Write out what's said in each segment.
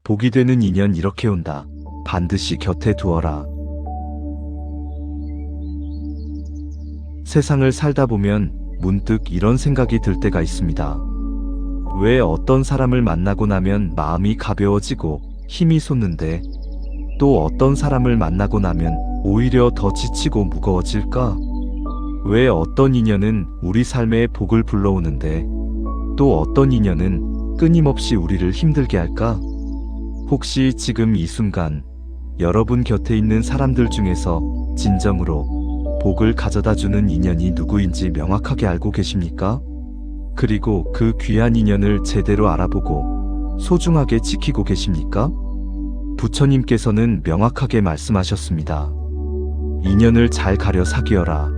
복이 되는 인연 이렇게 온다. 반드시 곁에 두어라. 세상을 살다 보면 문득 이런 생각이 들 때가 있습니다. 왜 어떤 사람을 만나고 나면 마음이 가벼워지고 힘이 솟는데 또 어떤 사람을 만나고 나면 오히려 더 지치고 무거워질까? 왜 어떤 인연은 우리 삶에 복을 불러오는데 또 어떤 인연은 끊임없이 우리를 힘들게 할까? 혹시 지금 이 순간 여러분 곁에 있는 사람들 중에서 진정으로 복을 가져다주는 인연이 누구인지 명확하게 알고 계십니까? 그리고 그 귀한 인연을 제대로 알아보고 소중하게 지키고 계십니까? 부처님께서는 명확하게 말씀하셨습니다. 인연을 잘 가려 사귀어라.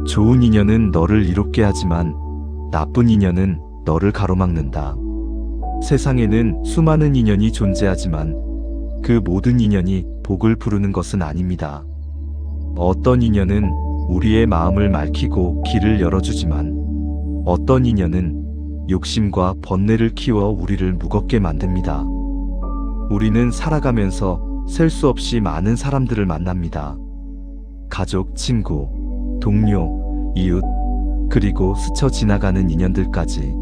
좋은 인연은 너를 이롭게 하지만 나쁜 인연은 너를 가로막는다. 세상에는 수많은 인연이 존재하지만 그 모든 인연이 복을 부르는 것은 아닙니다. 어떤 인연은 우리의 마음을 맑히고 길을 열어주지만 어떤 인연은 욕심과 번뇌를 키워 우리를 무겁게 만듭니다. 우리는 살아가면서 셀 수 없이 많은 사람들을 만납니다. 가족, 친구, 동료, 이웃, 그리고 스쳐 지나가는 인연들까지.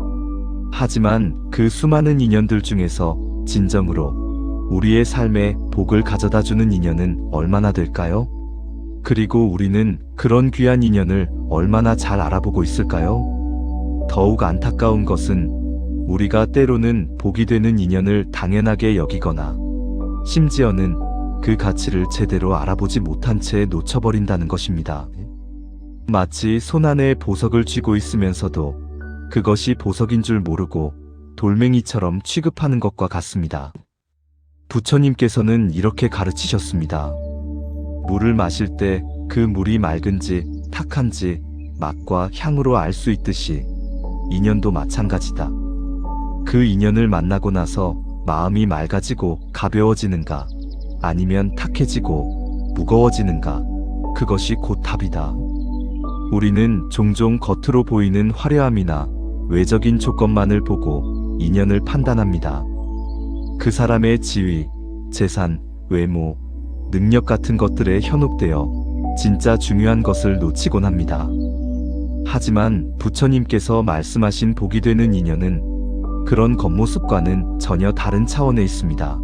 하지만 그 수많은 인연들 중에서 진정으로 우리의 삶에 복을 가져다주는 인연은 얼마나 될까요? 그리고 우리는 그런 귀한 인연을 얼마나 잘 알아보고 있을까요? 더욱 안타까운 것은 우리가 때로는 복이 되는 인연을 당연하게 여기거나 심지어는 그 가치를 제대로 알아보지 못한 채 놓쳐버린다는 것입니다. 마치 손안에 보석을 쥐고 있으면서도 그것이 보석인 줄 모르고 돌멩이처럼 취급하는 것과 같습니다. 부처님께서는 이렇게 가르치셨습니다. 물을 마실 때 그 물이 맑은지 탁한지 맛과 향으로 알 수 있듯이 인연도 마찬가지다. 그 인연을 만나고 나서 마음이 맑아지고 가벼워지는가 아니면 탁해지고 무거워지는가 그것이 곧 답이다. 우리는 종종 겉으로 보이는 화려함이나 외적인 조건만을 보고 인연을 판단합니다. 그 사람의 지위, 재산, 외모, 능력 같은 것들에 현혹되어 진짜 중요한 것을 놓치곤 합니다. 하지만 부처님께서 말씀하신 복이 되는 인연은 그런 겉모습과는 전혀 다른 차원에 있습니다.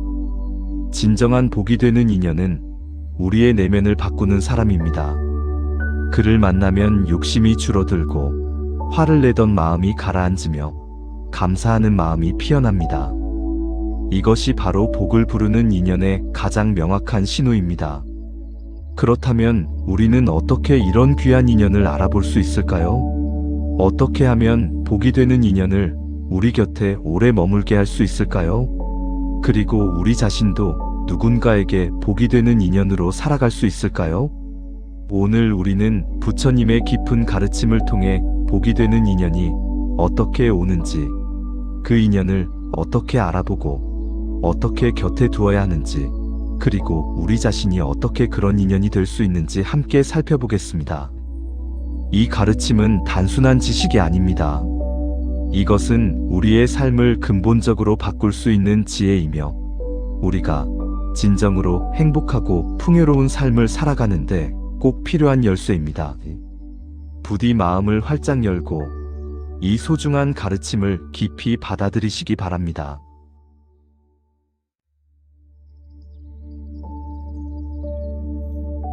진정한 복이 되는 인연은 우리의 내면을 바꾸는 사람입니다. 그를 만나면 욕심이 줄어들고 화를 내던 마음이 가라앉으며 감사하는 마음이 피어납니다. 이것이 바로 복을 부르는 인연의 가장 명확한 신호입니다. 그렇다면 우리는 어떻게 이런 귀한 인연을 알아볼 수 있을까요? 어떻게 하면 복이 되는 인연을 우리 곁에 오래 머물게 할 수 있을까요? 그리고 우리 자신도 누군가에게 복이 되는 인연으로 살아갈 수 있을까요? 오늘 우리는 부처님의 깊은 가르침을 통해 복이 되는 인연이 어떻게 오는지, 그 인연을 어떻게 알아보고 어떻게 곁에 두어야 하는지, 그리고 우리 자신이 어떻게 그런 인연이 될 수 있는지 함께 살펴보겠습니다. 이 가르침은 단순한 지식이 아닙니다. 이것은 우리의 삶을 근본적으로 바꿀 수 있는 지혜이며 우리가 진정으로 행복하고 풍요로운 삶을 살아가는데 꼭 필요한 열쇠입니다. 부디 마음을 활짝 열고 이 소중한 가르침을 깊이 받아들이시기 바랍니다.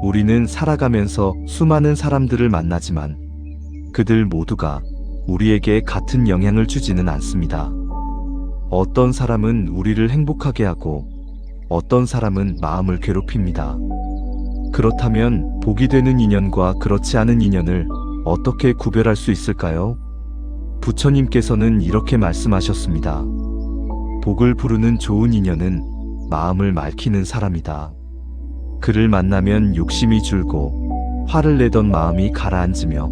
우리는 살아가면서 수많은 사람들을 만나지만 그들 모두가 우리에게 같은 영향을 주지는 않습니다. 어떤 사람은 우리를 행복하게 하고 어떤 사람은 마음을 괴롭힙니다. 그렇다면 복이 되는 인연과 그렇지 않은 인연을 어떻게 구별할 수 있을까요? 부처님께서는 이렇게 말씀하셨습니다. 복을 부르는 좋은 인연은 마음을 맑히는 사람이다. 그를 만나면 욕심이 줄고 화를 내던 마음이 가라앉으며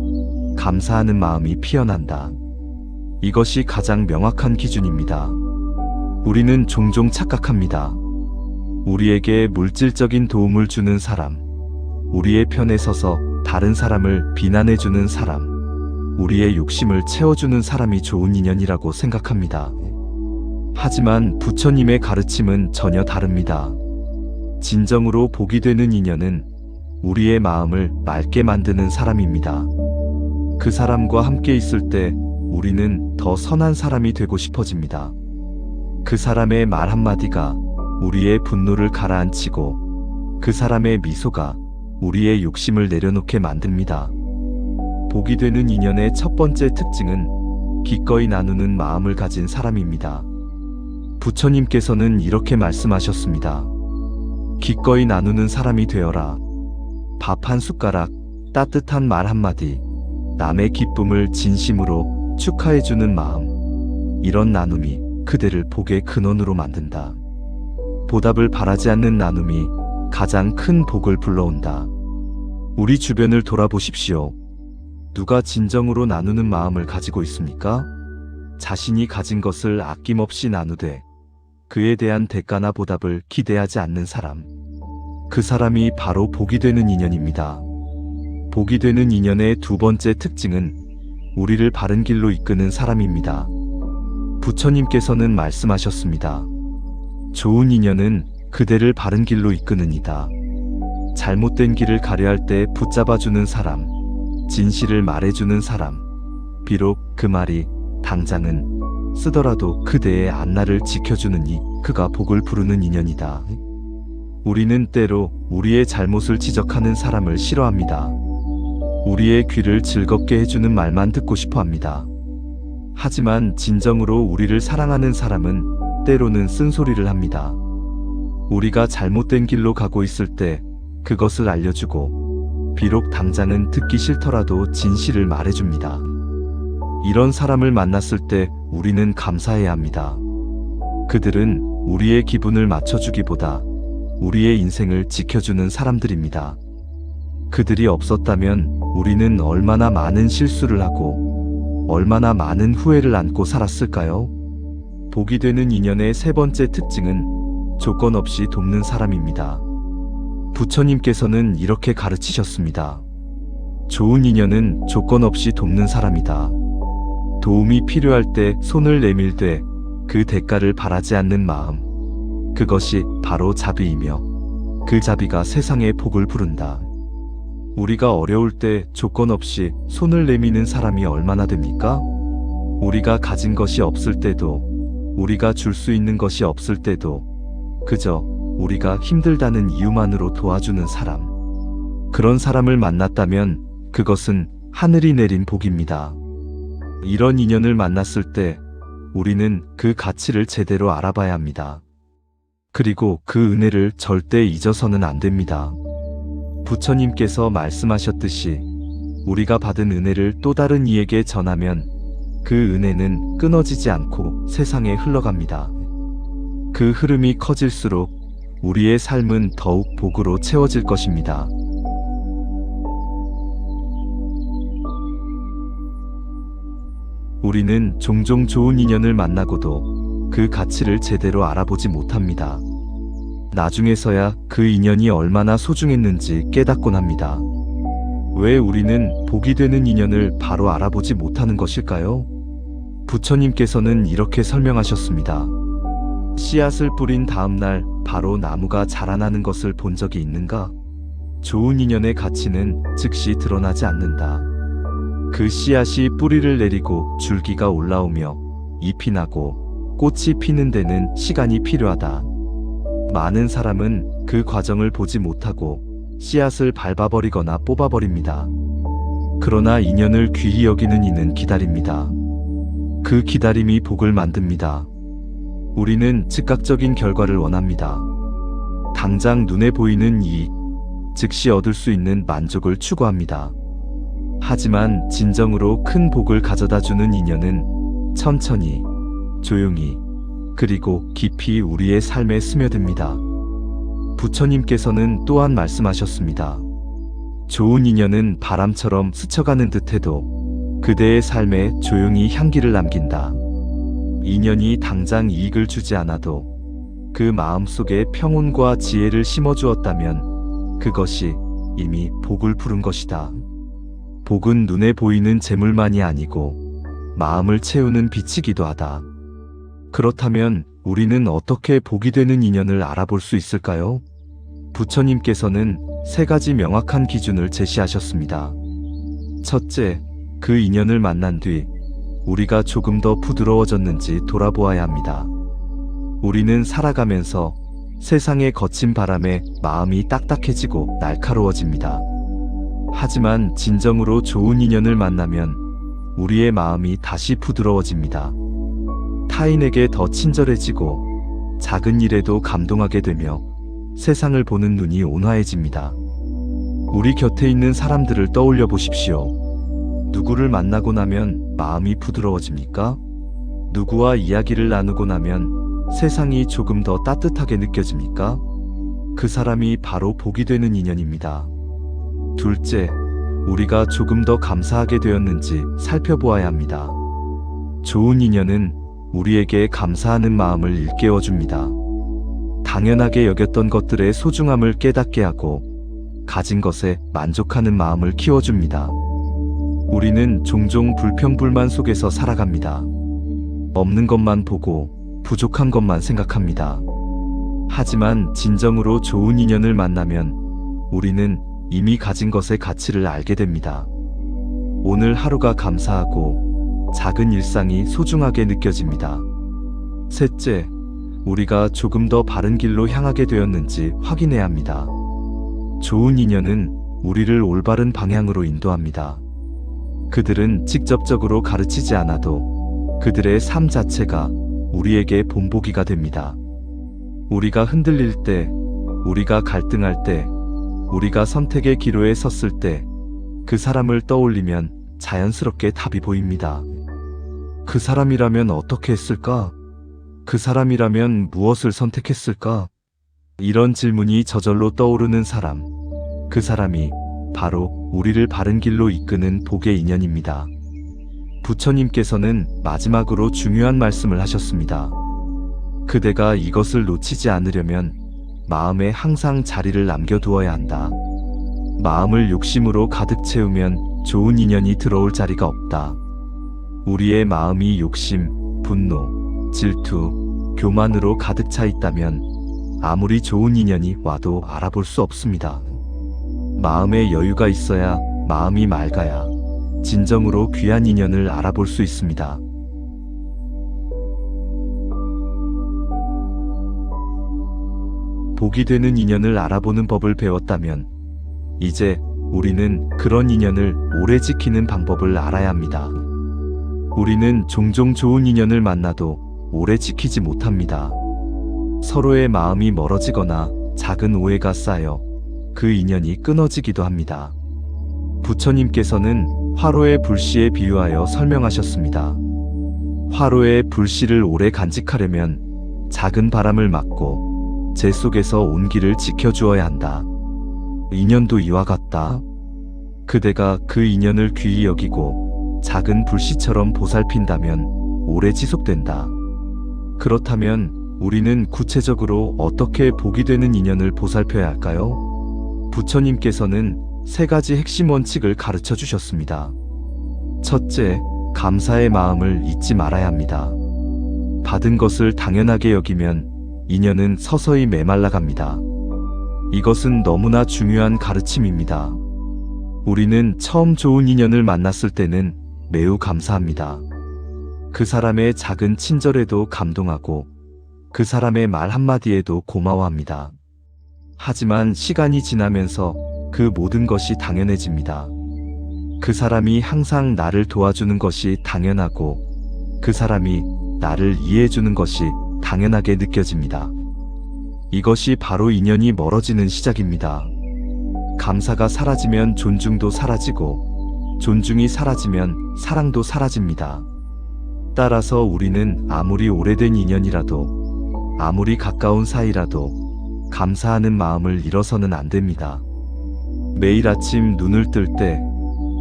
감사하는 마음이 피어난다. 이것이 가장 명확한 기준입니다. 우리는 종종 착각합니다. 우리에게 물질적인 도움을 주는 사람, 우리의 편에 서서 다른 사람을 비난해주는 사람, 우리의 욕심을 채워주는 사람이 좋은 인연이라고 생각합니다. 하지만 부처님의 가르침은 전혀 다릅니다. 진정으로 복이 되는 인연은 우리의 마음을 맑게 만드는 사람입니다. 그 사람과 함께 있을 때 우리는 더 선한 사람이 되고 싶어집니다. 그 사람의 말 한마디가 우리의 분노를 가라앉히고 그 사람의 미소가 우리의 욕심을 내려놓게 만듭니다. 복이 되는 인연의 첫 번째 특징은 기꺼이 나누는 마음을 가진 사람입니다. 부처님께서는 이렇게 말씀하셨습니다. 기꺼이 나누는 사람이 되어라. 밥 한 숟가락, 따뜻한 말 한마디, 남의 기쁨을 진심으로 축하해주는 마음. 이런 나눔이 그대를 복의 근원으로 만든다. 보답을 바라지 않는 나눔이 가장 큰 복을 불러온다. 우리 주변을 돌아보십시오. 누가 진정으로 나누는 마음을 가지고 있습니까? 자신이 가진 것을 아낌없이 나누되 그에 대한 대가나 보답을 기대하지 않는 사람. 그 사람이 바로 복이 되는 인연입니다. 복이 되는 인연의 두 번째 특징은 우리를 바른 길로 이끄는 사람입니다. 부처님께서는 말씀하셨습니다. 좋은 인연은 그대를 바른 길로 이끄느니다. 잘못된 길을 가려할 때 붙잡아주는 사람, 진실을 말해주는 사람, 비록 그 말이 당장은 쓰더라도 그대의 안나를 지켜주는 그가 복을 부르는 인연이다. 우리는 때로 우리의 잘못을 지적하는 사람을 싫어합니다. 우리의 귀를 즐겁게 해주는 말만 듣고 싶어 합니다. 하지만 진정으로 우리를 사랑하는 사람은 때로는 쓴소리를 합니다. 우리가 잘못된 길로 가고 있을 때 그것을 알려주고 비록 당장은 듣기 싫더라도 진실을 말해줍니다. 이런 사람을 만났을 때 우리는 감사해야 합니다. 그들은 우리의 기분을 맞춰주기보다 우리의 인생을 지켜주는 사람들입니다. 그들이 없었다면 우리는 얼마나 많은 실수를 하고 얼마나 많은 후회를 안고 살았을까요? 복이 되는 인연의 세 번째 특징은 조건 없이 돕는 사람입니다. 부처님께서는 이렇게 가르치셨습니다. 좋은 인연은 조건 없이 돕는 사람이다. 도움이 필요할 때 손을 내밀되 그 대가를 바라지 않는 마음. 그것이 바로 자비이며 그 자비가 세상에 복을 부른다. 우리가 어려울 때 조건 없이 손을 내미는 사람이 얼마나 됩니까? 우리가 가진 것이 없을 때도, 우리가 줄 수 있는 것이 없을 때도 그저 우리가 힘들다는 이유만으로 도와주는 사람. 그런 사람을 만났다면 그것은 하늘이 내린 복입니다. 이런 인연을 만났을 때 우리는 그 가치를 제대로 알아봐야 합니다. 그리고 그 은혜를 절대 잊어서는 안 됩니다. 부처님께서 말씀하셨듯이 우리가 받은 은혜를 또 다른 이에게 전하면 그 은혜는 끊어지지 않고 세상에 흘러갑니다. 그 흐름이 커질수록 우리의 삶은 더욱 복으로 채워질 것입니다. 우리는 종종 좋은 인연을 만나고도 그 가치를 제대로 알아보지 못합니다. 나중에서야 그 인연이 얼마나 소중했는지 깨닫곤 합니다. 왜 우리는 복이 되는 인연을 바로 알아보지 못하는 것일까요? 부처님께서는 이렇게 설명하셨습니다. 씨앗을 뿌린 다음날 바로 나무가 자라나는 것을 본 적이 있는가? 좋은 인연의 가치는 즉시 드러나지 않는다. 그 씨앗이 뿌리를 내리고 줄기가 올라오며 잎이 나고 꽃이 피는 데는 시간이 필요하다. 많은 사람은 그 과정을 보지 못하고 씨앗을 밟아버리거나 뽑아버립니다. 그러나 인연을 귀히 여기는 이는 기다립니다. 그 기다림이 복을 만듭니다. 우리는 즉각적인 결과를 원합니다. 당장 눈에 보이는 이익, 즉시 얻을 수 있는 만족을 추구합니다. 하지만 진정으로 큰 복을 가져다주는 인연은 천천히, 조용히, 그리고 깊이 우리의 삶에 스며듭니다. 부처님께서는 또한 말씀하셨습니다. 좋은 인연은 바람처럼 스쳐가는 듯해도 그대의 삶에 조용히 향기를 남긴다. 인연이 당장 이익을 주지 않아도 그 마음속에 평온과 지혜를 심어주었다면 그것이 이미 복을 부른 것이다. 복은 눈에 보이는 재물만이 아니고 마음을 채우는 빛이기도 하다. 그렇다면 우리는 어떻게 복이 되는 인연을 알아볼 수 있을까요? 부처님께서는 세 가지 명확한 기준을 제시하셨습니다. 첫째, 그 인연을 만난 뒤 우리가 조금 더 부드러워졌는지 돌아보아야 합니다. 우리는 살아가면서 세상의 거친 바람에 마음이 딱딱해지고 날카로워집니다. 하지만 진정으로 좋은 인연을 만나면 우리의 마음이 다시 부드러워집니다. 타인에게 더 친절해지고 작은 일에도 감동하게 되며 세상을 보는 눈이 온화해집니다. 우리 곁에 있는 사람들을 떠올려 보십시오. 누구를 만나고 나면 마음이 부드러워집니까? 누구와 이야기를 나누고 나면 세상이 조금 더 따뜻하게 느껴집니까? 그 사람이 바로 복이 되는 인연입니다. 둘째, 우리가 조금 더 감사하게 되었는지 살펴보아야 합니다. 좋은 인연은 우리에게 감사하는 마음을 일깨워줍니다. 당연하게 여겼던 것들의 소중함을 깨닫게 하고 가진 것에 만족하는 마음을 키워줍니다. 우리는 종종 불평불만 속에서 살아갑니다. 없는 것만 보고 부족한 것만 생각합니다. 하지만 진정으로 좋은 인연을 만나면 우리는 이미 가진 것의 가치를 알게 됩니다. 오늘 하루가 감사하고 작은 일상이 소중하게 느껴집니다. 셋째, 우리가 조금 더 바른 길로 향하게 되었는지 확인해야 합니다. 좋은 인연은 우리를 올바른 방향으로 인도합니다. 그들은 직접적으로 가르치지 않아도 그들의 삶 자체가 우리에게 본보기가 됩니다. 우리가 흔들릴 때, 우리가 갈등할 때, 우리가 선택의 기로에 섰을 때 그 사람을 떠올리면 자연스럽게 답이 보입니다. 그 사람이라면 어떻게 했을까? 그 사람이라면 무엇을 선택했을까? 이런 질문이 저절로 떠오르는 사람, 그 사람이 바로 우리를 바른 길로 이끄는 복의 인연입니다. 부처님께서는 마지막으로 중요한 말씀을 하셨습니다. 그대가 이것을 놓치지 않으려면 마음에 항상 자리를 남겨두어야 한다. 마음을 욕심으로 가득 채우면 좋은 인연이 들어올 자리가 없다. 우리의 마음이 욕심, 분노, 질투, 교만으로 가득 차 있다면 아무리 좋은 인연이 와도 알아볼 수 없습니다. 마음에 여유가 있어야, 마음이 맑아야 진정으로 귀한 인연을 알아볼 수 있습니다. 복이 되는 인연을 알아보는 법을 배웠다면 이제 우리는 그런 인연을 오래 지키는 방법을 알아야 합니다. 우리는 종종 좋은 인연을 만나도 오래 지키지 못합니다. 서로의 마음이 멀어지거나 작은 오해가 쌓여 그 인연이 끊어지기도 합니다. 부처님께서는 화로의 불씨에 비유하여 설명하셨습니다. 화로의 불씨를 오래 간직하려면 작은 바람을 막고 재 속에서 온기를 지켜주어야 한다. 인연도 이와 같다. 그대가 그 인연을 귀히 여기고 작은 불씨처럼 보살핀다면 오래 지속된다. 그렇다면 우리는 구체적으로 어떻게 복이 되는 인연을 보살펴야 할까요? 부처님께서는 세 가지 핵심 원칙을 가르쳐 주셨습니다. 첫째, 감사의 마음을 잊지 말아야 합니다. 받은 것을 당연하게 여기면 인연은 서서히 메말라갑니다. 이것은 너무나 중요한 가르침입니다. 우리는 처음 좋은 인연을 만났을 때는 매우 감사합니다. 그 사람의 작은 친절에도 감동하고 그 사람의 말 한마디에도 고마워합니다. 하지만 시간이 지나면서 그 모든 것이 당연해집니다. 그 사람이 항상 나를 도와주는 것이 당연하고 그 사람이 나를 이해해주는 것이 당연하게 느껴집니다. 이것이 바로 인연이 멀어지는 시작입니다. 감사가 사라지면 존중도 사라지고 존중이 사라지면 사랑도 사라집니다. 따라서 우리는 아무리 오래된 인연이라도 아무리 가까운 사이라도 감사하는 마음을 잃어서는 안 됩니다. 매일 아침 눈을 뜰 때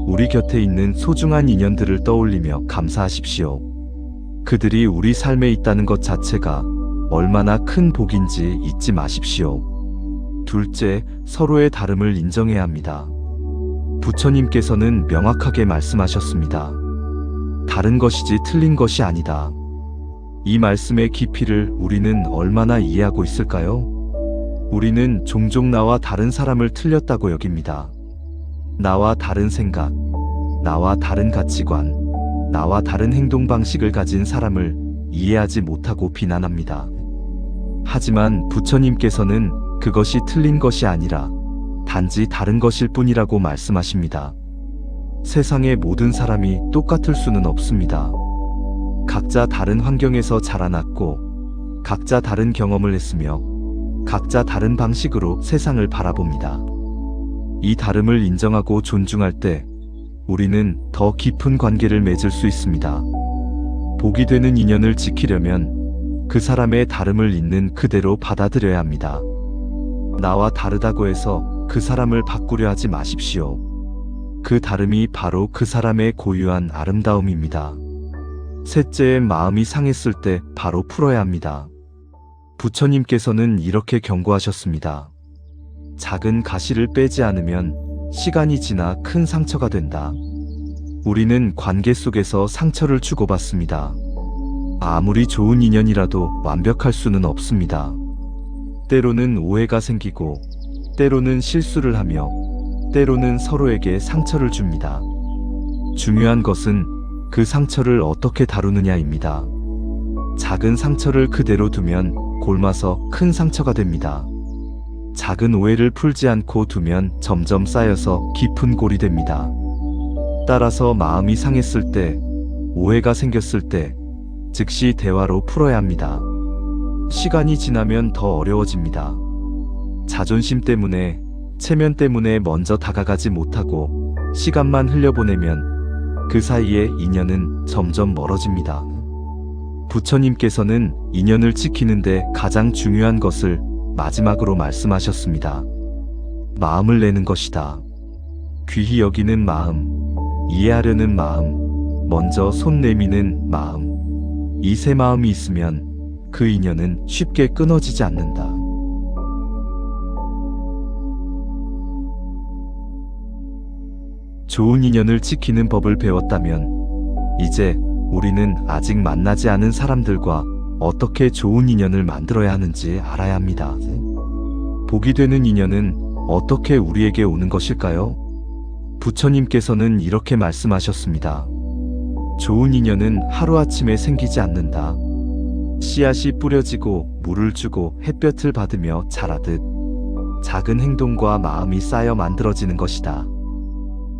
우리 곁에 있는 소중한 인연들을 떠올리며 감사하십시오. 그들이 우리 삶에 있다는 것 자체가 얼마나 큰 복인지 잊지 마십시오. 둘째, 서로의 다름을 인정해야 합니다. 부처님께서는 명확하게 말씀하셨습니다. 다른 것이지 틀린 것이 아니다. 이 말씀의 깊이를 우리는 얼마나 이해하고 있을까요? 우리는 종종 나와 다른 사람을 틀렸다고 여깁니다. 나와 다른 생각, 나와 다른 가치관, 나와 다른 행동 방식을 가진 사람을 이해하지 못하고 비난합니다. 하지만 부처님께서는 그것이 틀린 것이 아니라 단지 다른 것일 뿐이라고 말씀하십니다. 세상의 모든 사람이 똑같을 수는 없습니다. 각자 다른 환경에서 자라났고, 각자 다른 경험을 했으며, 각자 다른 방식으로 세상을 바라봅니다. 이 다름을 인정하고 존중할 때 우리는 더 깊은 관계를 맺을 수 있습니다. 복이 되는 인연을 지키려면 그 사람의 다름을 있는 그대로 받아들여야 합니다. 나와 다르다고 해서 그 사람을 바꾸려 하지 마십시오. 그 다름이 바로 그 사람의 고유한 아름다움입니다. 셋째의 마음이 상했을 때 바로 풀어야 합니다. 부처님께서는 이렇게 경고하셨습니다. 작은 가시를 빼지 않으면 시간이 지나 큰 상처가 된다. 우리는 관계 속에서 상처를 주고받습니다. 아무리 좋은 인연이라도 완벽할 수는 없습니다. 때로는 오해가 생기고, 때로는 실수를 하며, 때로는 서로에게 상처를 줍니다. 중요한 것은 그 상처를 어떻게 다루느냐입니다. 작은 상처를 그대로 두면 골마서 큰 상처가 됩니다. 작은 오해를 풀지 않고 두면 점점 쌓여서 깊은 골이 됩니다. 따라서 마음이 상했을 때, 오해가 생겼을 때 즉시 대화로 풀어야 합니다. 시간이 지나면 더 어려워집니다. 자존심 때문에, 체면 때문에 먼저 다가가지 못하고 시간만 흘려보내면 그 사이에 인연은 점점 멀어집니다. 부처님께서는 인연을 지키는데 가장 중요한 것을 마지막으로 말씀하셨습니다. 마음을 내는 것이다. 귀히 여기는 마음, 이해하려는 마음, 먼저 손 내미는 마음. 이 세 마음이 있으면 그 인연은 쉽게 끊어지지 않는다. 좋은 인연을 지키는 법을 배웠다면 이제 우리는 아직 만나지 않은 사람들과 어떻게 좋은 인연을 만들어야 하는지 알아야 합니다. 복이 되는 인연은 어떻게 우리에게 오는 것일까요? 부처님께서는 이렇게 말씀하셨습니다. 좋은 인연은 하루아침에 생기지 않는다. 씨앗이 뿌려지고 물을 주고 햇볕을 받으며 자라듯 작은 행동과 마음이 쌓여 만들어지는 것이다.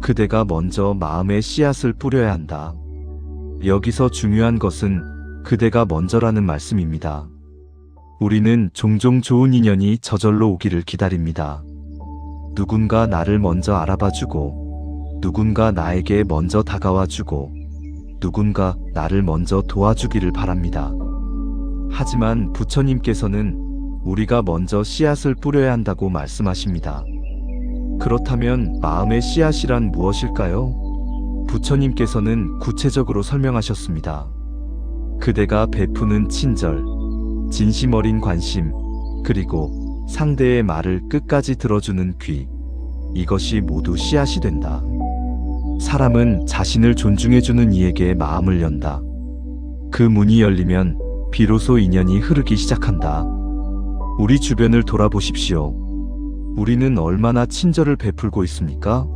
그대가 먼저 마음에 씨앗을 뿌려야 한다. 여기서 중요한 것은 그대가 먼저라는 말씀입니다. 우리는 종종 좋은 인연이 저절로 오기를 기다립니다. 누군가 나를 먼저 알아봐주고, 누군가 나에게 먼저 다가와주고, 누군가 나를 먼저 도와주기를 바랍니다. 하지만 부처님께서는 우리가 먼저 씨앗을 뿌려야 한다고 말씀하십니다. 그렇다면 마음의 씨앗이란 무엇일까요? 부처님께서는 구체적으로 설명하셨습니다. 그대가 베푸는 친절, 진심 어린 관심, 그리고 상대의 말을 끝까지 들어주는 귀, 이것이 모두 씨앗이 된다. 사람은 자신을 존중해주는 이에게 마음을 연다. 그 문이 열리면 비로소 인연이 흐르기 시작한다. 우리 주변을 돌아보십시오. 우리는 얼마나 친절을 베풀고 있습니까?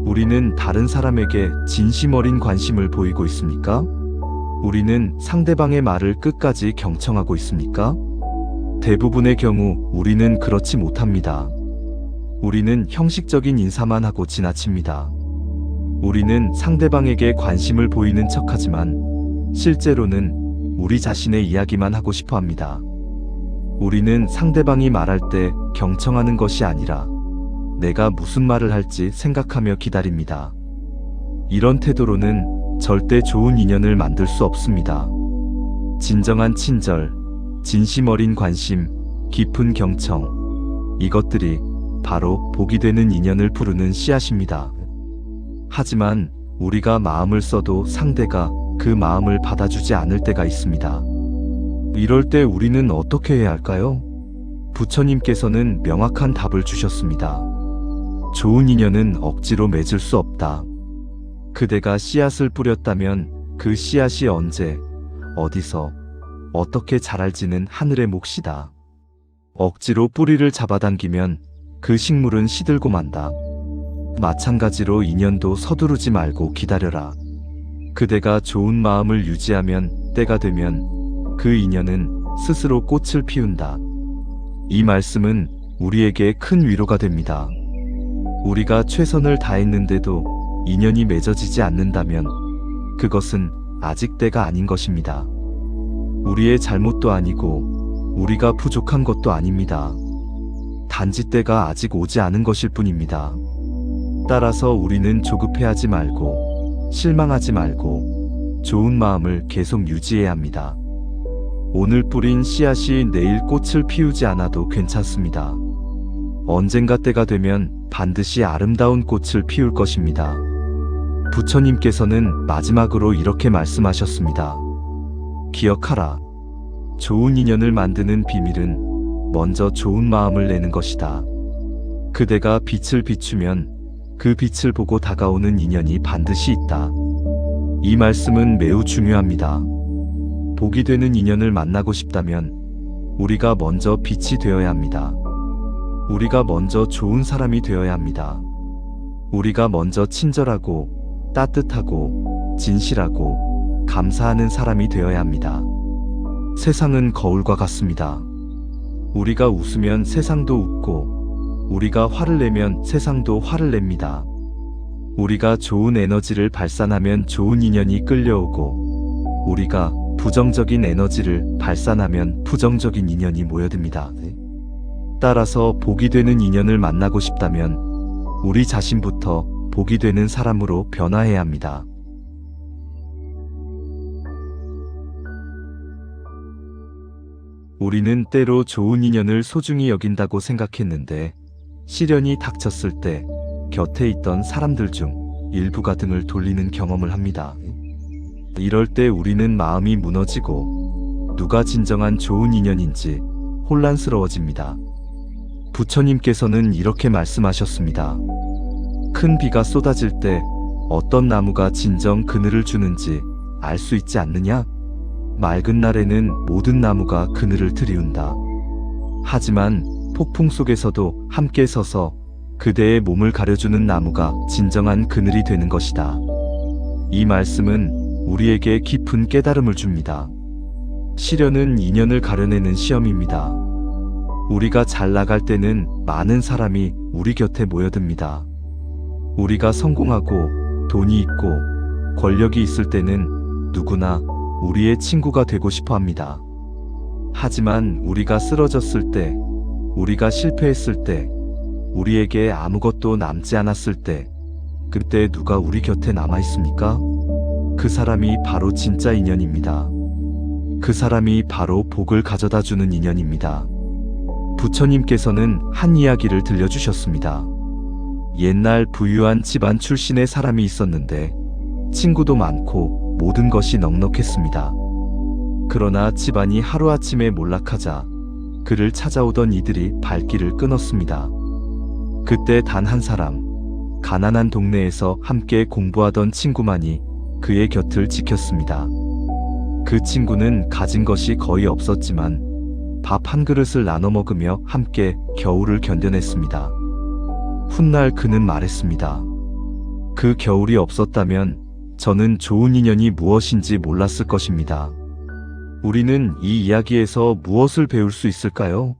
우리는 다른 사람에게 진심 어린 관심을 보이고 있습니까? 우리는 상대방의 말을 끝까지 경청하고 있습니까? 대부분의 경우 우리는 그렇지 못합니다. 우리는 형식적인 인사만 하고 지나칩니다. 우리는 상대방에게 관심을 보이는 척하지만 실제로는 우리 자신의 이야기만 하고 싶어 합니다. 우리는 상대방이 말할 때 경청하는 것이 아니라 내가 무슨 말을 할지 생각하며 기다립니다. 이런 태도로는 절대 좋은 인연을 만들 수 없습니다. 진정한 친절, 진심 어린 관심, 깊은 경청, 이것들이 바로 복이 되는 인연을 부르는 씨앗입니다. 하지만 우리가 마음을 써도 상대가 그 마음을 받아주지 않을 때가 있습니다. 이럴 때 우리는 어떻게 해야 할까요? 부처님께서는 명확한 답을 주셨습니다. 좋은 인연은 억지로 맺을 수 없다. 그대가 씨앗을 뿌렸다면 그 씨앗이 언제, 어디서, 어떻게 자랄지는 하늘의 몫이다. 억지로 뿌리를 잡아당기면 그 식물은 시들고 만다. 마찬가지로 인연도 서두르지 말고 기다려라. 그대가 좋은 마음을 유지하면 때가 되면 그 인연은 스스로 꽃을 피운다. 이 말씀은 우리에게 큰 위로가 됩니다. 우리가 최선을 다했는데도 인연이 맺어지지 않는다면 그것은 아직 때가 아닌 것입니다. 우리의 잘못도 아니고 우리가 부족한 것도 아닙니다. 단지 때가 아직 오지 않은 것일 뿐입니다. 따라서 우리는 조급해하지 말고 실망하지 말고 좋은 마음을 계속 유지해야 합니다. 오늘 뿌린 씨앗이 내일 꽃을 피우지 않아도 괜찮습니다. 언젠가 때가 되면 반드시 아름다운 꽃을 피울 것입니다. 부처님께서는 마지막으로 이렇게 말씀하셨습니다. 기억하라. 좋은 인연을 만드는 비밀은 먼저 좋은 마음을 내는 것이다. 그대가 빛을 비추면 그 빛을 보고 다가오는 인연이 반드시 있다. 이 말씀은 매우 중요합니다. 복이 되는 인연을 만나고 싶다면 우리가 먼저 빛이 되어야 합니다. 우리가 먼저 좋은 사람이 되어야 합니다. 우리가 먼저 친절하고 따뜻하고 진실하고 감사하는 사람이 되어야 합니다. 세상은 거울과 같습니다. 우리가 웃으면 세상도 웃고 우리가 화를 내면 세상도 화를 냅니다. 우리가 좋은 에너지를 발산하면 좋은 인연이 끌려오고 우리가 부정적인 에너지를 발산하면 부정적인 인연이 모여듭니다. 따라서 복이 되는 인연을 만나고 싶다면 우리 자신부터 복이 되는 사람으로 변화해야 합니다. 우리는 때로 좋은 인연을 소중히 여긴다고 생각했는데 시련이 닥쳤을 때 곁에 있던 사람들 중 일부가 등을 돌리는 경험을 합니다. 이럴 때 우리는 마음이 무너지고 누가 진정한 좋은 인연인지 혼란스러워집니다. 부처님께서는 이렇게 말씀하셨습니다. 큰 비가 쏟아질 때 어떤 나무가 진정 그늘을 주는지 알 수 있지 않느냐? 맑은 날에는 모든 나무가 그늘을 드리운다. 하지만 폭풍 속에서도 함께 서서 그대의 몸을 가려주는 나무가 진정한 그늘이 되는 것이다. 이 말씀은 우리에게 깊은 깨달음을 줍니다. 시련은 인연을 가려내는 시험입니다. 우리가 잘 나갈 때는 많은 사람이 우리 곁에 모여듭니다. 우리가 성공하고 돈이 있고 권력이 있을 때는 누구나 우리의 친구가 되고 싶어 합니다. 하지만 우리가 쓰러졌을 때, 우리가 실패했을 때, 우리에게 아무것도 남지 않았을 때, 그때 누가 우리 곁에 남아 있습니까? 그 사람이 바로 진짜 인연입니다. 그 사람이 바로 복을 가져다 주는 인연입니다. 부처님께서는 한 이야기를 들려주셨습니다. 옛날 부유한 집안 출신의 사람이 있었는데 친구도 많고 모든 것이 넉넉했습니다. 그러나 집안이 하루아침에 몰락하자 그를 찾아오던 이들이 발길을 끊었습니다. 그때 단 한 사람, 가난한 동네에서 함께 공부하던 친구만이 그의 곁을 지켰습니다. 그 친구는 가진 것이 거의 없었지만 밥 한 그릇을 나눠 먹으며 함께 겨울을 견뎌냈습니다. 훗날 그는 말했습니다. 그 겨울이 없었다면 저는 좋은 인연이 무엇인지 몰랐을 것입니다. 우리는 이 이야기에서 무엇을 배울 수 있을까요?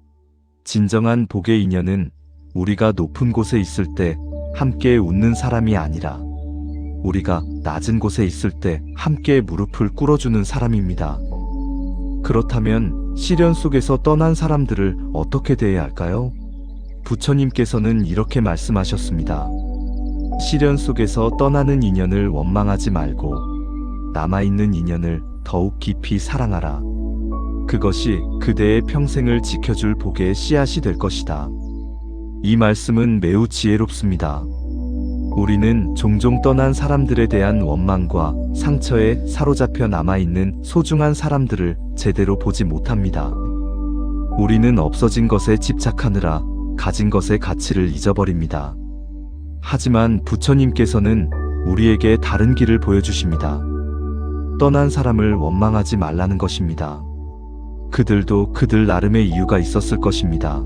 진정한 복의 인연은 우리가 높은 곳에 있을 때 함께 웃는 사람이 아니라 우리가 낮은 곳에 있을 때 함께 무릎을 꿇어주는 사람입니다. 그렇다면 시련 속에서 떠난 사람들을 어떻게 대해야 할까요? 부처님께서는 이렇게 말씀하셨습니다. 시련 속에서 떠나는 인연을 원망하지 말고 남아있는 인연을 더욱 깊이 사랑하라. 그것이 그대의 평생을 지켜줄 복의 씨앗이 될 것이다. 이 말씀은 매우 지혜롭습니다. 우리는 종종 떠난 사람들에 대한 원망과 상처에 사로잡혀 남아있는 소중한 사람들을 제대로 보지 못합니다. 우리는 없어진 것에 집착하느라 가진 것의 가치를 잊어버립니다. 하지만 부처님께서는 우리에게 다른 길을 보여주십니다. 떠난 사람을 원망하지 말라는 것입니다. 그들도 그들 나름의 이유가 있었을 것입니다.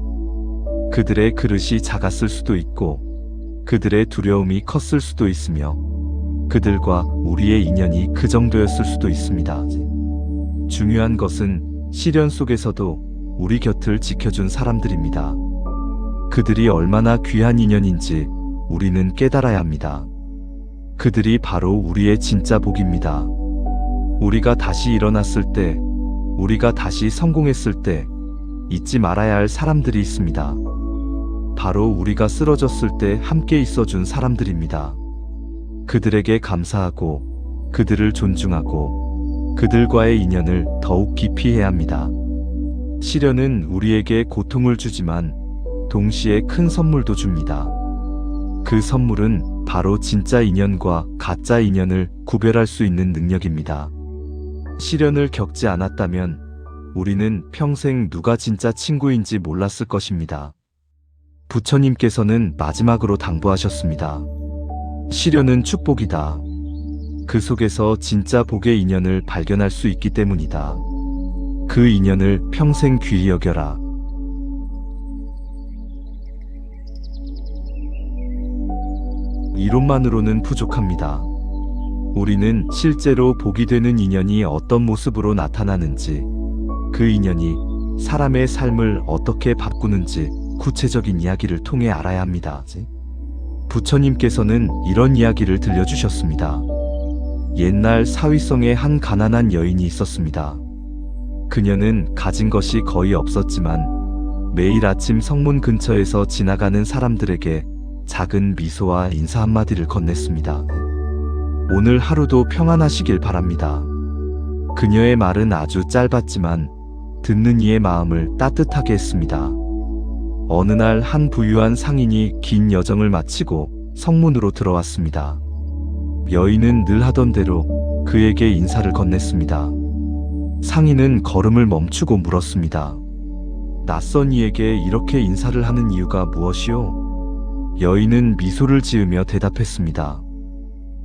그들의 그릇이 작았을 수도 있고, 그들의 두려움이 컸을 수도 있으며, 그들과 우리의 인연이 그 정도였을 수도 있습니다. 중요한 것은 시련 속에서도 우리 곁을 지켜준 사람들입니다. 그들이 얼마나 귀한 인연인지 우리는 깨달아야 합니다. 그들이 바로 우리의 진짜 복입니다. 우리가 다시 일어났을 때, 우리가 다시 성공했을 때 잊지 말아야 할 사람들이 있습니다. 바로 우리가 쓰러졌을 때 함께 있어준 사람들입니다. 그들에게 감사하고 그들을 존중하고 그들과의 인연을 더욱 깊이 해야 합니다. 시련은 우리에게 고통을 주지만 동시에 큰 선물도 줍니다. 그 선물은 바로 진짜 인연과 가짜 인연을 구별할 수 있는 능력입니다. 시련을 겪지 않았다면 우리는 평생 누가 진짜 친구인지 몰랐을 것입니다. 부처님께서는 마지막으로 당부하셨습니다. 시련은 축복이다. 그 속에서 진짜 복의 인연을 발견할 수 있기 때문이다. 그 인연을 평생 귀히 여겨라. 이론만으로는 부족합니다. 우리는 실제로 복이 되는 인연이 어떤 모습으로 나타나는지, 그 인연이 사람의 삶을 어떻게 바꾸는지 구체적인 이야기를 통해 알아야 합니다. 부처님께서는 이런 이야기를 들려주셨습니다. 옛날 사위성에 한 가난한 여인이 있었습니다. 그녀는 가진 것이 거의 없었지만 매일 아침 성문 근처에서 지나가는 사람들에게 작은 미소와 인사 한마디를 건넸습니다. 오늘 하루도 평안하시길 바랍니다. 그녀의 말은 아주 짧았지만 듣는 이의 마음을 따뜻하게 했습니다. 어느 날 한 부유한 상인이 긴 여정을 마치고 성문으로 들어왔습니다. 여인은 늘 하던 대로 그에게 인사를 건넸습니다. 상인은 걸음을 멈추고 물었습니다. 낯선 이에게 이렇게 인사를 하는 이유가 무엇이오? 여인은 미소를 지으며 대답했습니다.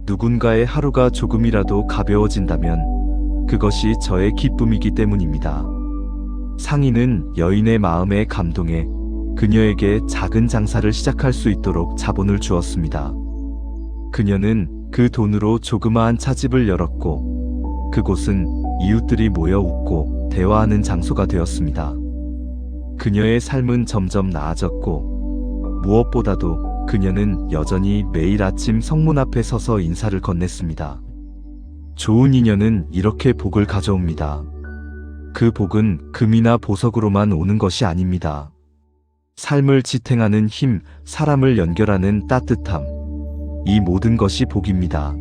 누군가의 하루가 조금이라도 가벼워진다면 그것이 저의 기쁨이기 때문입니다. 상인은 여인의 마음에 감동해 그녀에게 작은 장사를 시작할 수 있도록 자본을 주었습니다. 그녀는 그 돈으로 조그마한 차집을 열었고 그곳은 이웃들이 모여 웃고 대화하는 장소가 되었습니다. 그녀의 삶은 점점 나아졌고 무엇보다도 그녀는 여전히 매일 아침 성문 앞에 서서 인사를 건넸습니다. 좋은 인연은 이렇게 복을 가져옵니다. 그 복은 금이나 보석으로만 오는 것이 아닙니다. 삶을 지탱하는 힘, 사람을 연결하는 따뜻함, 이 모든 것이 복입니다.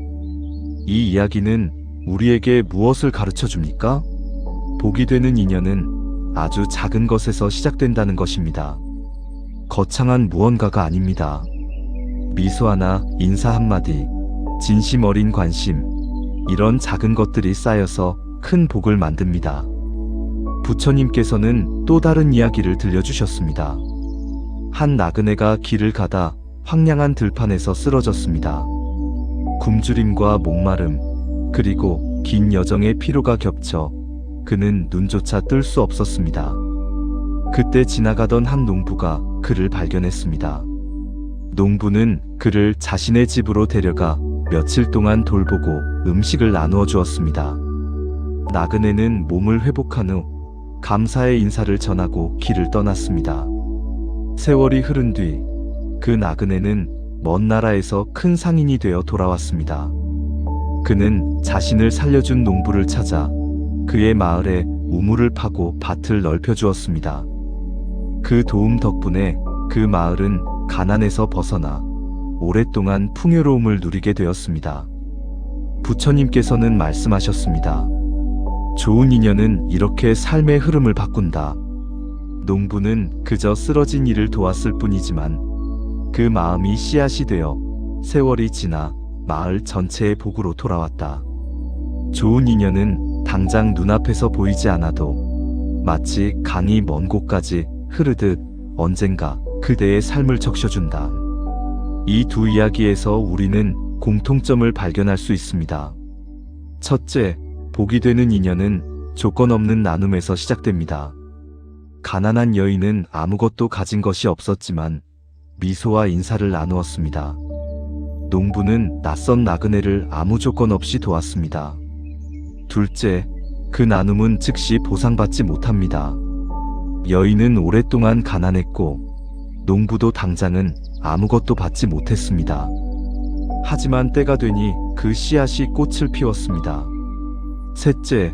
이 이야기는 우리에게 무엇을 가르쳐 줍니까? 복이 되는 인연은 아주 작은 것에서 시작된다는 것입니다. 거창한 무언가가 아닙니다. 미소 하나, 인사 한마디, 진심 어린 관심, 이런 작은 것들이 쌓여서 큰 복을 만듭니다. 부처님께서는 또 다른 이야기를 들려주셨습니다. 한 나그네가 길을 가다 황량한 들판에서 쓰러졌습니다. 굶주림과 목마름, 그리고 긴 여정의 피로가 겹쳐 그는 눈조차 뜰 수 없었습니다. 그때 지나가던 한 농부가 그를 발견했습니다. 농부는 그를 자신의 집으로 데려가 며칠 동안 돌보고 음식을 나누어 주었습니다. 나그네는 몸을 회복한 후 감사의 인사를 전하고 길을 떠났습니다. 세월이 흐른 뒤 그 나그네는 먼 나라에서 큰 상인이 되어 돌아왔습니다. 그는 자신을 살려준 농부를 찾아 그의 마을에 우물을 파고 밭을 넓혀주었습니다. 그 도움 덕분에 그 마을은 가난에서 벗어나 오랫동안 풍요로움을 누리게 되었습니다. 부처님께서는 말씀하셨습니다. 좋은 인연은 이렇게 삶의 흐름을 바꾼다. 농부는 그저 쓰러진 이를 도왔을 뿐이지만 그 마음이 씨앗이 되어 세월이 지나 마을 전체의 복으로 돌아왔다. 좋은 인연은 당장 눈앞에서 보이지 않아도 마치 강이 먼 곳까지 흐르듯 언젠가 그대의 삶을 적셔준다. 이 두 이야기에서 우리는 공통점을 발견할 수 있습니다. 첫째, 복이 되는 인연은 조건 없는 나눔에서 시작됩니다. 가난한 여인은 아무것도 가진 것이 없었지만 미소와 인사를 나누었습니다. 농부는 낯선 나그네를 아무 조건 없이 도왔습니다. 둘째, 그 나눔은 즉시 보상받지 못합니다. 여인은 오랫동안 가난했고 농부도 당장은 아무것도 받지 못했습니다. 하지만 때가 되니 그 씨앗이 꽃을 피웠습니다. 셋째,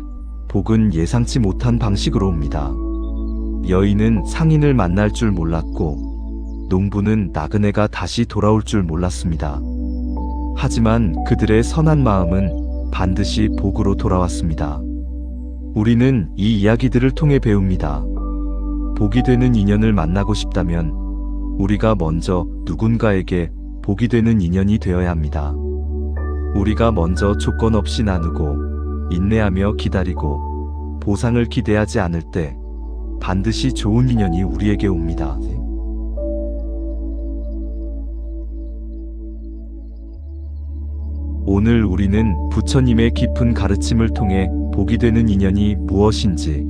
복은 예상치 못한 방식으로 옵니다. 여인은 상인을 만날 줄 몰랐고 농부는 나그네가 다시 돌아올 줄 몰랐습니다. 하지만 그들의 선한 마음은 반드시 복으로 돌아왔습니다. 우리는 이 이야기들을 통해 배웁니다. 복이 되는 인연을 만나고 싶다면 우리가 먼저 누군가에게 복이 되는 인연이 되어야 합니다. 우리가 먼저 조건 없이 나누고 인내하며 기다리고 보상을 기대하지 않을 때 반드시 좋은 인연이 우리에게 옵니다. 오늘 우리는 부처님의 깊은 가르침을 통해 복이 되는 인연이 무엇인지,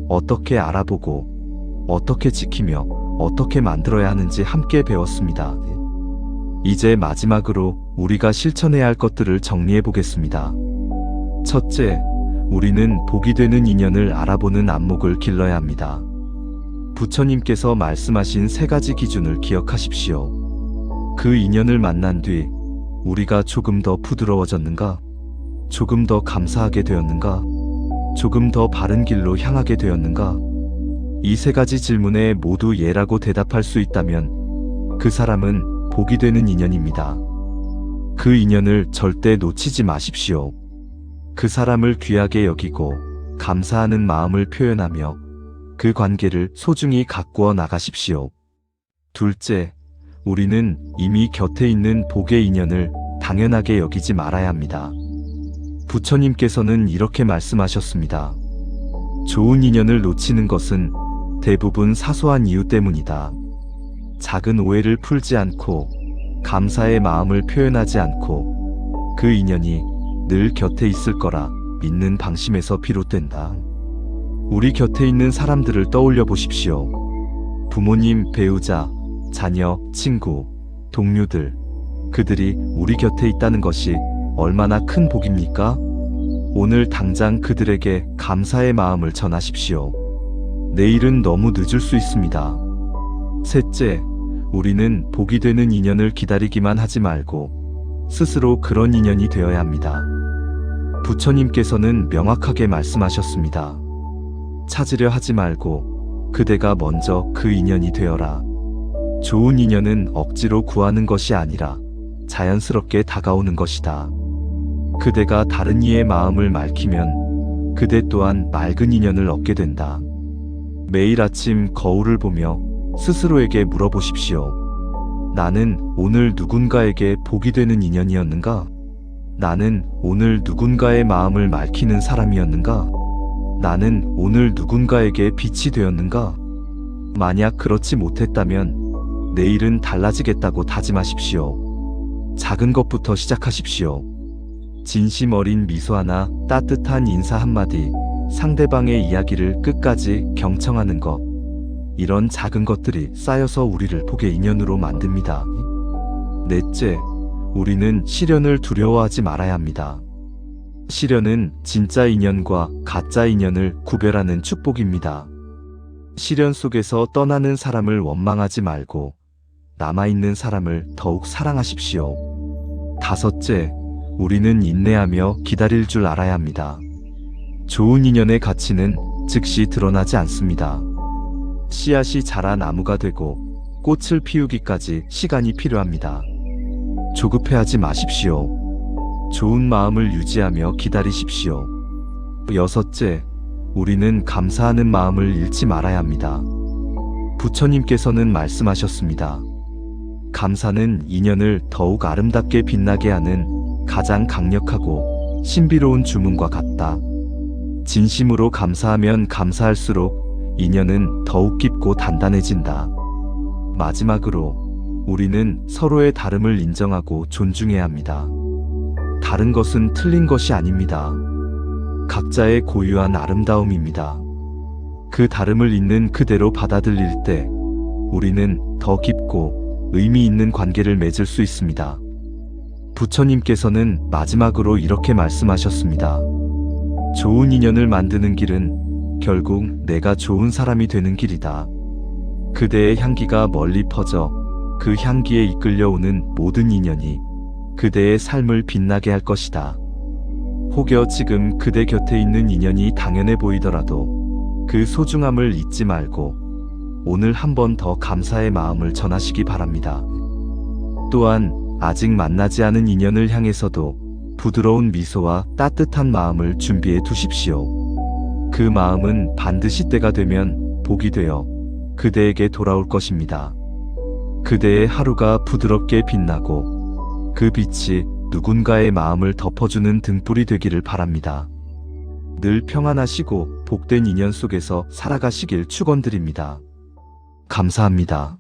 어떻게 알아보고, 어떻게 지키며, 어떻게 만들어야 하는지 함께 배웠습니다. 이제 마지막으로 우리가 실천해야 할 것들을 정리해 보겠습니다. 첫째, 우리는 복이 되는 인연을 알아보는 안목을 길러야 합니다. 부처님께서 말씀하신 3가지 기준을 기억하십시오. 그 인연을 만난 뒤 우리가 조금 더 부드러워졌는가? 조금 더 감사하게 되었는가? 조금 더 바른 길로 향하게 되었는가? 이 3가지 질문에 모두 예라고 대답할 수 있다면 그 사람은 복이 되는 인연입니다. 그 인연을 절대 놓치지 마십시오. 그 사람을 귀하게 여기고 감사하는 마음을 표현하며 그 관계를 소중히 가꾸어 나가십시오. 둘째, 우리는 이미 곁에 있는 복의 인연을 당연하게 여기지 말아야 합니다. 부처님께서는 이렇게 말씀하셨습니다. 좋은 인연을 놓치는 것은 대부분 사소한 이유 때문이다. 작은 오해를 풀지 않고 감사의 마음을 표현하지 않고 그 인연이 늘 곁에 있을 거라 믿는 방심에서 비롯된다. 우리 곁에 있는 사람들을 떠올려 보십시오. 부모님, 배우자, 자녀, 친구, 동료들, 그들이 우리 곁에 있다는 것이 얼마나 큰 복입니까? 오늘 당장 그들에게 감사의 마음을 전하십시오. 내일은 너무 늦을 수 있습니다. 셋째, 우리는 복이 되는 인연을 기다리기만 하지 말고 스스로 그런 인연이 되어야 합니다. 부처님께서는 명확하게 말씀하셨습니다. 찾으려 하지 말고 그대가 먼저 그 인연이 되어라. 좋은 인연은 억지로 구하는 것이 아니라 자연스럽게 다가오는 것이다. 그대가 다른 이의 마음을 맑히면 그대 또한 맑은 인연을 얻게 된다. 매일 아침 거울을 보며 스스로에게 물어보십시오. 나는 오늘 누군가에게 복이 되는 인연이었는가? 나는 오늘 누군가의 마음을 맑히는 사람이었는가? 나는 오늘 누군가에게 빛이 되었는가? 만약 그렇지 못했다면 내일은 달라지겠다고 다짐하십시오. 작은 것부터 시작하십시오. 진심 어린 미소 하나, 따뜻한 인사 한마디, 상대방의 이야기를 끝까지 경청하는 것. 이런 작은 것들이 쌓여서 우리를 복의 인연으로 만듭니다. 넷째, 우리는 시련을 두려워하지 말아야 합니다. 시련은 진짜 인연과 가짜 인연을 구별하는 축복입니다. 시련 속에서 떠나는 사람을 원망하지 말고 남아있는 사람을 더욱 사랑하십시오. 다섯째, 우리는 인내하며 기다릴 줄 알아야 합니다. 좋은 인연의 가치는 즉시 드러나지 않습니다. 씨앗이 자라 나무가 되고 꽃을 피우기까지 시간이 필요합니다. 조급해하지 마십시오. 좋은 마음을 유지하며 기다리십시오. 여섯째, 우리는 감사하는 마음을 잃지 말아야 합니다. 부처님께서는 말씀하셨습니다. 감사는 인연을 더욱 아름답게 빛나게 하는 가장 강력하고 신비로운 주문과 같다. 진심으로 감사하면 감사할수록 인연은 더욱 깊고 단단해진다. 마지막으로 우리는 서로의 다름을 인정하고 존중해야 합니다. 다른 것은 틀린 것이 아닙니다. 각자의 고유한 아름다움입니다. 그 다름을 있는 그대로 받아들일 때 우리는 더 깊고 의미 있는 관계를 맺을 수 있습니다. 부처님께서는 마지막으로 이렇게 말씀하셨습니다. 좋은 인연을 만드는 길은 결국 내가 좋은 사람이 되는 길이다. 그대의 향기가 멀리 퍼져 그 향기에 이끌려오는 모든 인연이 그대의 삶을 빛나게 할 것이다. 혹여 지금 그대 곁에 있는 인연이 당연해 보이더라도 그 소중함을 잊지 말고 오늘 한 번 더 감사의 마음을 전하시기 바랍니다. 또한 아직 만나지 않은 인연을 향해서도 부드러운 미소와 따뜻한 마음을 준비해 두십시오. 그 마음은 반드시 때가 되면 복이 되어 그대에게 돌아올 것입니다. 그대의 하루가 부드럽게 빛나고 그 빛이 누군가의 마음을 덮어주는 등불이 되기를 바랍니다. 늘 평안하시고 복된 인연 속에서 살아가시길 축원드립니다. 감사합니다.